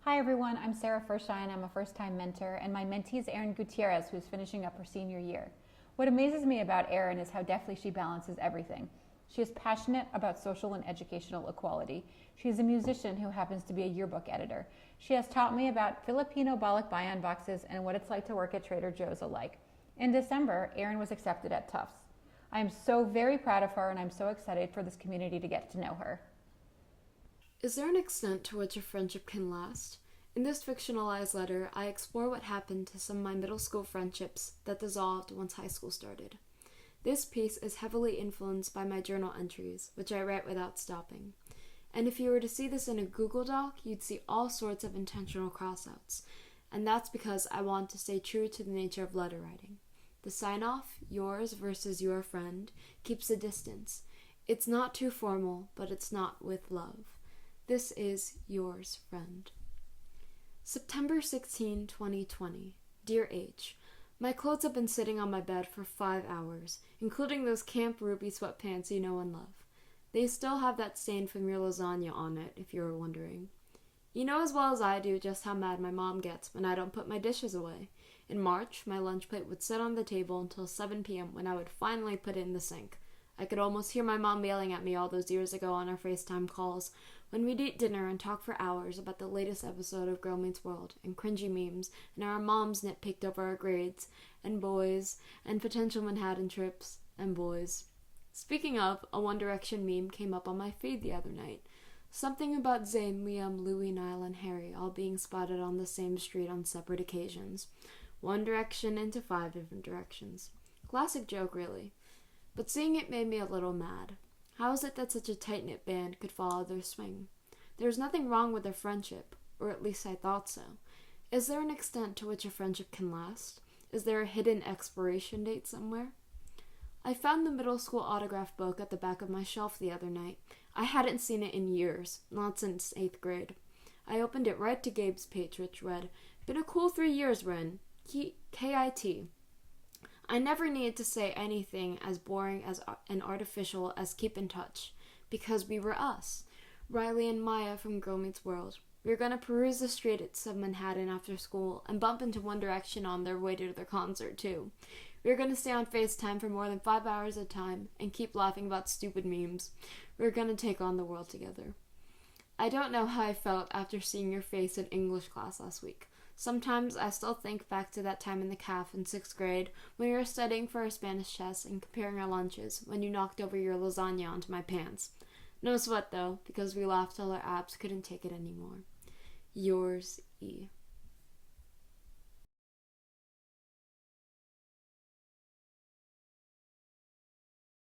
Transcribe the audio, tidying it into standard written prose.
Hi everyone, I'm Sarah Firshein. I'm a first-time mentor, and my mentee is Erynn Gutierrez, who's finishing up her senior year. What amazes me about Erynn is how deftly she balances everything. She is passionate about social and educational equality. She is a musician who happens to be a yearbook editor. She has taught me about Filipino balikbayan boxes and what it's like to work at Trader Joe's alike. In December, Erynn was accepted at Tufts. I am so very proud of her, and I'm so excited for this community to get to know her. Is there an extent to which a friendship can last? In this fictionalized letter, I explore what happened to some of my middle school friendships that dissolved once high school started. This piece is heavily influenced by my journal entries, which I write without stopping. And if you were to see this in a Google Doc, you'd see all sorts of intentional crossouts. And that's because I want to stay true to the nature of letter writing. The sign-off, yours versus your friend, keeps the distance. It's not too formal, but it's not with love. This is yours, friend. September 16, 2020. Dear H, my clothes have been sitting on my bed for 5 hours, including those Camp Ruby sweatpants you know and love. They still have that stain from your lasagna on it, if you were wondering. You know as well as I do just how mad my mom gets when I don't put my dishes away. In March, my lunch plate would sit on the table until 7 p.m. when I would finally put it in the sink. I could almost hear my mom yelling at me all those years ago on our FaceTime calls, when we'd eat dinner and talk for hours about the latest episode of Girl Meets World, and cringy memes, and our moms nitpicked over our grades, and boys, and potential Manhattan trips, and boys. Speaking of, a One Direction meme came up on my feed the other night. Something about Zayn, Liam, Louis, Niall, and Harry all being spotted on the same street on separate occasions. One Direction into 5 different directions. Classic joke, really. But seeing it made me a little mad. How is it that such a tight-knit band could follow their swing? There was nothing wrong with their friendship, or at least I thought so. Is there an extent to which a friendship can last? Is there a hidden expiration date somewhere? I found the middle school autograph book at the back of my shelf the other night. I hadn't seen it in years, not since 8th grade. I opened it right to Gabe's page, which read, "Been a cool 3 years, Ren. KIT. I never needed to say anything as boring as and artificial as keep in touch, because we were us, Riley and Maya from Girl Meets World. We were going to peruse the streets of Manhattan after school and bump into One Direction on their way to their concert, too. We were going to stay on FaceTime for more than 5 hours at a time and keep laughing about stupid memes. We were going to take on the world together. I don't know how I felt after seeing your face in English class last week. Sometimes I still think back to that time in the caf in 6th grade when we were studying for our Spanish test and comparing our lunches when you knocked over your lasagna onto my pants. No sweat though, because we laughed till our abs couldn't take it anymore. Yours, E.